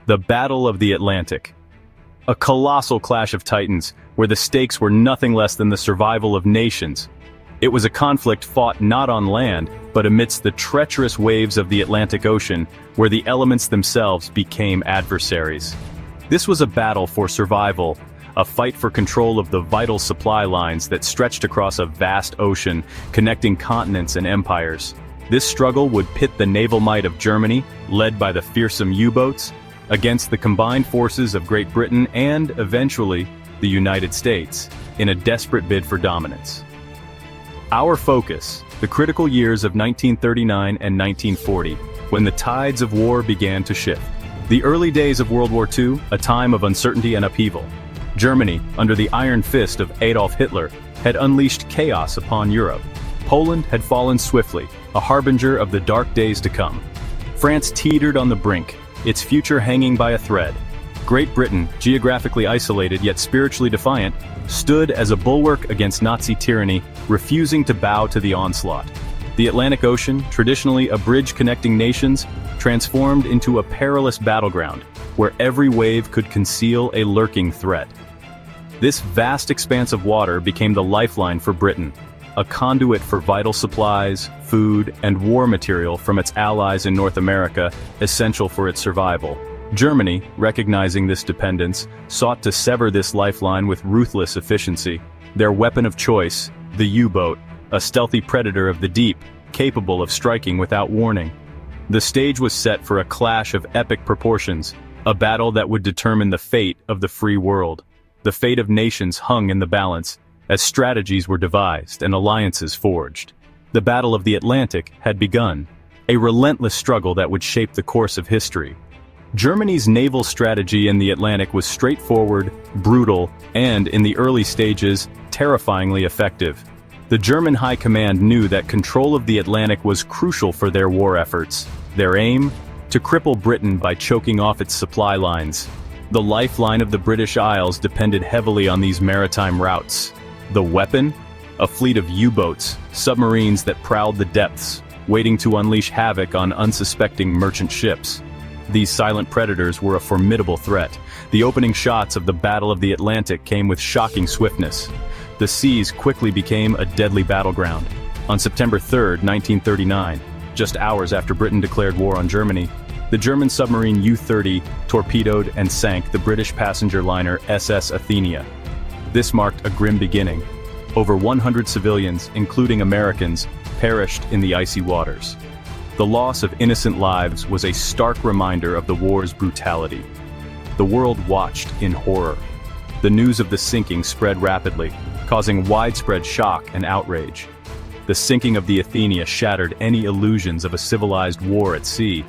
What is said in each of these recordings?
The Battle of the Atlantic. A colossal clash of titans, where the stakes were nothing less than the survival of nations. It was a conflict fought not on land, but amidst the treacherous waves of the Atlantic Ocean, where the elements themselves became adversaries. This was a battle for survival, a fight for control of the vital supply lines that stretched across a vast ocean, connecting continents and empires. This struggle would pit the naval might of Germany, led by the fearsome U-boats, against the combined forces of Great Britain and, eventually, the United States, in a desperate bid for dominance. Our focus, the critical years of 1939 and 1940, when the tides of war began to shift. The early days of World War II, a time of uncertainty and upheaval. Germany, under the iron fist of Adolf Hitler, had unleashed chaos upon Europe. Poland had fallen swiftly, a harbinger of the dark days to come. France teetered on the brink, its future hanging by a thread. Great Britain, geographically isolated yet spiritually defiant, stood as a bulwark against Nazi tyranny, refusing to bow to the onslaught. The Atlantic Ocean, traditionally a bridge connecting nations, transformed into a perilous battleground, where every wave could conceal a lurking threat. This vast expanse of water became the lifeline for Britain, a conduit for vital supplies, food, and war material from its allies in North America, essential for its survival. Germany, recognizing this dependence, sought to sever this lifeline with ruthless efficiency. Their weapon of choice, the U-boat, a stealthy predator of the deep, capable of striking without warning. The stage was set for a clash of epic proportions, a battle that would determine the fate of the free world. The fate of nations hung in the balance, as strategies were devised and alliances forged. The Battle of the Atlantic had begun, a relentless struggle that would shape the course of history. Germany's naval strategy in the Atlantic was straightforward, brutal, and, in the early stages, terrifyingly effective. The German High Command knew that control of the Atlantic was crucial for their war efforts. Their aim? To cripple Britain by choking off its supply lines. The lifeline of the British Isles depended heavily on these maritime routes. The weapon? A fleet of U-boats, submarines that prowled the depths, waiting to unleash havoc on unsuspecting merchant ships. These silent predators were a formidable threat. The opening shots of the Battle of the Atlantic came with shocking swiftness. The seas quickly became a deadly battleground. On September 3, 1939, just hours after Britain declared war on Germany, the German submarine U-30 torpedoed and sank the British passenger liner SS Athenia. This marked a grim beginning. Over 100 civilians, including Americans, perished in the icy waters. The loss of innocent lives was a stark reminder of the war's brutality. The world watched in horror. The news of the sinking spread rapidly, causing widespread shock and outrage. The sinking of the Athenia shattered any illusions of a civilized war at sea.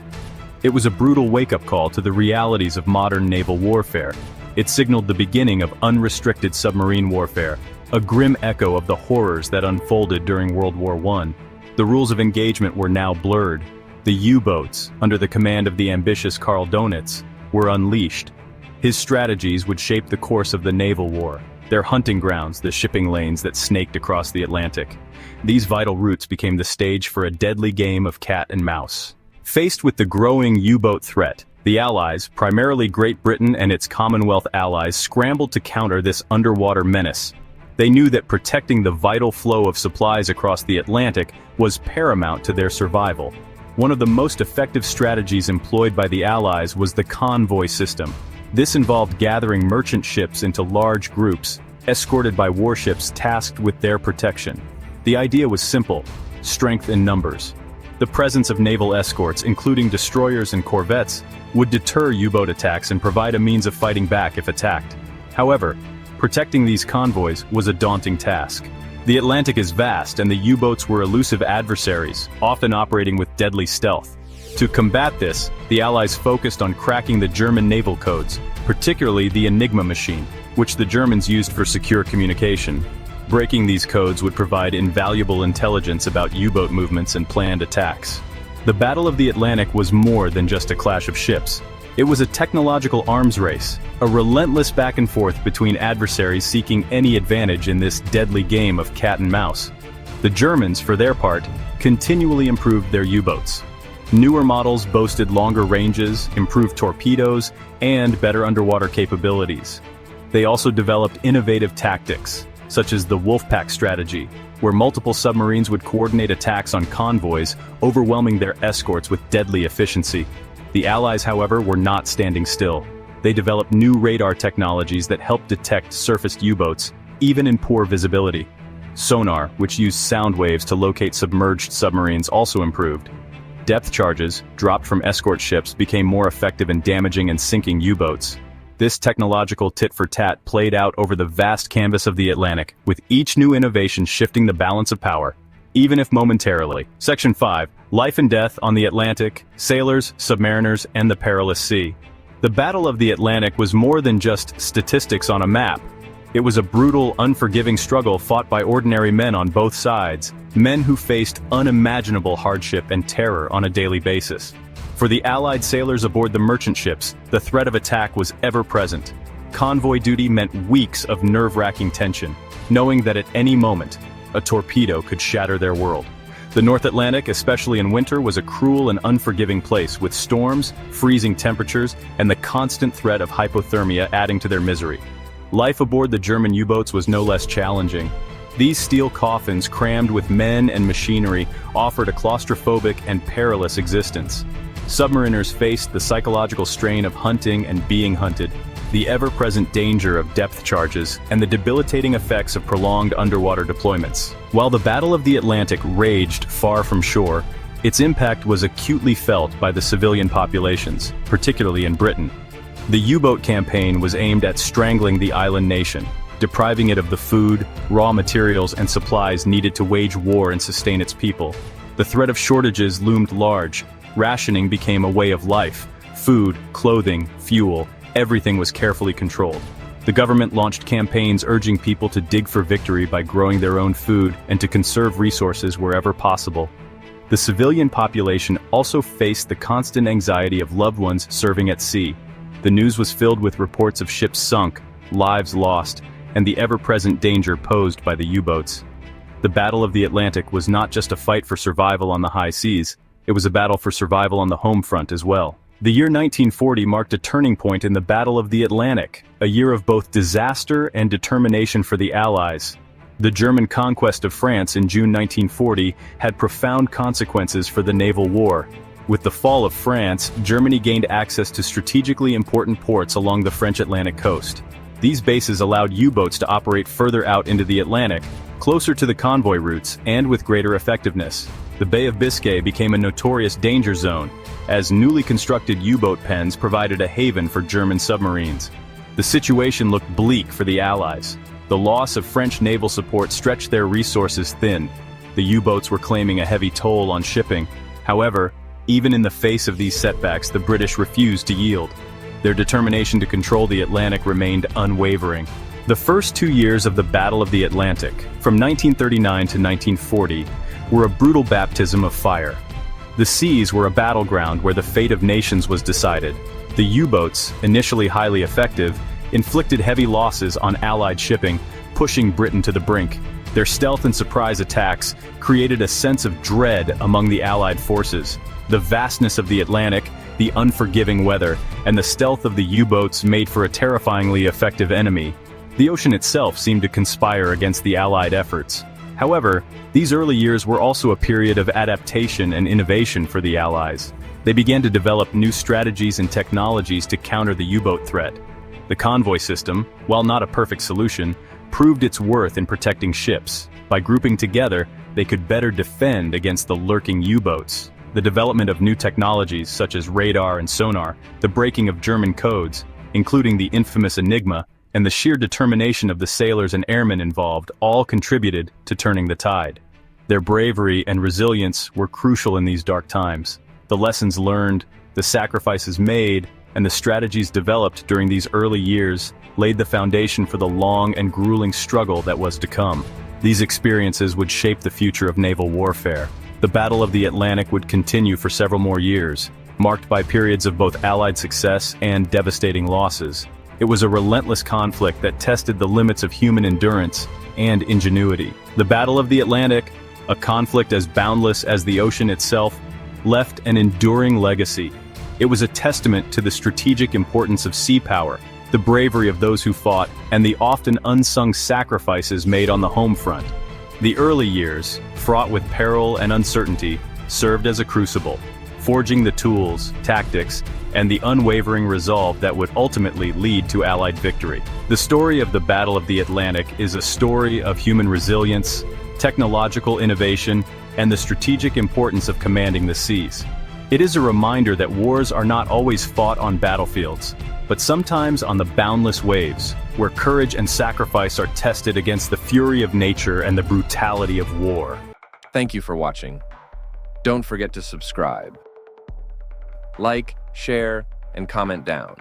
It was a brutal wake-up call to the realities of modern naval warfare. It signaled the beginning of unrestricted submarine warfare, a grim echo of the horrors that unfolded during World War I. The rules of engagement were now blurred. The U-boats, under the command of the ambitious Karl Donitz, were unleashed. His strategies would shape the course of the naval war, their hunting grounds the shipping lanes that snaked across the Atlantic. These vital routes became the stage for a deadly game of cat and mouse. Faced with the growing U-boat threat, the Allies, primarily Great Britain and its Commonwealth allies, scrambled to counter this underwater menace. They knew that protecting the vital flow of supplies across the Atlantic was paramount to their survival. One of the most effective strategies employed by the Allies was the convoy system. This involved gathering merchant ships into large groups, escorted by warships tasked with their protection. The idea was simple: strength in numbers. The presence of naval escorts, including destroyers and corvettes, would deter U-boat attacks and provide a means of fighting back if attacked. However, protecting these convoys was a daunting task. The Atlantic is vast, and the U-boats were elusive adversaries, often operating with deadly stealth. To combat this, the Allies focused on cracking the German naval codes, particularly the Enigma machine, which the Germans used for secure communication. Breaking these codes would provide invaluable intelligence about U-boat movements and planned attacks. The Battle of the Atlantic was more than just a clash of ships. It was a technological arms race, a relentless back and forth between adversaries seeking any advantage in this deadly game of cat and mouse. The Germans, for their part, continually improved their U-boats. Newer models boasted longer ranges, improved torpedoes, and better underwater capabilities. They also developed innovative tactics, such as the Wolfpack strategy, where multiple submarines would coordinate attacks on convoys, overwhelming their escorts with deadly efficiency. The Allies, however, were not standing still. They developed new radar technologies that helped detect surfaced U-boats, even in poor visibility. Sonar, which used sound waves to locate submerged submarines, also improved. Depth charges, dropped from escort ships, became more effective in damaging and sinking U-boats. This technological tit-for-tat played out over the vast canvas of the Atlantic, with each new innovation shifting the balance of power, even if momentarily. Section 5. Life and Death on the Atlantic, Sailors, Submariners, and the Perilous Sea. The Battle of the Atlantic was more than just statistics on a map. It was a brutal, unforgiving struggle fought by ordinary men on both sides, men who faced unimaginable hardship and terror on a daily basis. For the Allied sailors aboard the merchant ships, the threat of attack was ever present. Convoy duty meant weeks of nerve-wracking tension, knowing that at any moment, a torpedo could shatter their world. The North Atlantic, especially in winter, was a cruel and unforgiving place, with storms, freezing temperatures, and the constant threat of hypothermia adding to their misery. Life aboard the German U-boats was no less challenging. These steel coffins, crammed with men and machinery, offered a claustrophobic and perilous existence. Submariners faced the psychological strain of hunting and being hunted, the ever-present danger of depth charges, and the debilitating effects of prolonged underwater deployments. While the Battle of the Atlantic raged far from shore, its impact was acutely felt by the civilian populations, particularly in Britain. The U-boat campaign was aimed at strangling the island nation, depriving it of the food, raw materials, and supplies needed to wage war and sustain its people. The threat of shortages loomed large. Rationing became a way of life. Food, clothing, fuel, everything was carefully controlled. The government launched campaigns urging people to dig for victory by growing their own food and to conserve resources wherever possible. The civilian population also faced the constant anxiety of loved ones serving at sea. The news was filled with reports of ships sunk, lives lost, and the ever-present danger posed by the U-boats. The Battle of the Atlantic was not just a fight for survival on the high seas, it was a battle for survival on the home front as well. The year 1940 marked a turning point in the Battle of the Atlantic, a year of both disaster and determination for the Allies. The German conquest of France in June 1940 had profound consequences for the naval war. With the fall of France, Germany gained access to strategically important ports along the French Atlantic coast. These bases allowed U-boats to operate further out into the Atlantic, closer to the convoy routes, and with greater effectiveness. The Bay of Biscay became a notorious danger zone, as newly constructed U-boat pens provided a haven for German submarines. The situation looked bleak for the Allies. The loss of French naval support stretched their resources thin. The U-boats were claiming a heavy toll on shipping. However, even in the face of these setbacks, the British refused to yield. Their determination to control the Atlantic remained unwavering. The first 2 years of the Battle of the Atlantic, from 1939 to 1940, were a brutal baptism of fire. The seas were a battleground where the fate of nations was decided. The U-boats, initially highly effective, inflicted heavy losses on Allied shipping, pushing Britain to the brink. Their stealth and surprise attacks created a sense of dread among the Allied forces. The vastness of the Atlantic, the unforgiving weather, and the stealth of the U-boats made for a terrifyingly effective enemy. The ocean itself seemed to conspire against the Allied efforts. However, these early years were also a period of adaptation and innovation for the Allies. They began to develop new strategies and technologies to counter the U-boat threat. The convoy system, while not a perfect solution, proved its worth in protecting ships. By grouping together, they could better defend against the lurking U-boats. The development of new technologies such as radar and sonar, the breaking of German codes, including the infamous Enigma, and the sheer determination of the sailors and airmen involved all contributed to turning the tide. Their bravery and resilience were crucial in these dark times. The lessons learned, the sacrifices made, and the strategies developed during these early years laid the foundation for the long and grueling struggle that was to come. These experiences would shape the future of naval warfare. The Battle of the Atlantic would continue for several more years, marked by periods of both Allied success and devastating losses. It was a relentless conflict that tested the limits of human endurance and ingenuity. The Battle of the Atlantic, a conflict as boundless as the ocean itself, left an enduring legacy. It was a testament to the strategic importance of sea power, the bravery of those who fought, and the often unsung sacrifices made on the home front. The early years, fraught with peril and uncertainty, served as a crucible, forging the tools, tactics, and the unwavering resolve that would ultimately lead to Allied victory. The story of the Battle of the Atlantic is a story of human resilience, technological innovation, and the strategic importance of commanding the seas. It is a reminder that wars are not always fought on battlefields, but sometimes on the boundless waves, where courage and sacrifice are tested against the fury of nature and the brutality of war. Thank you for watching. Don't forget to subscribe, like, share, and comment down.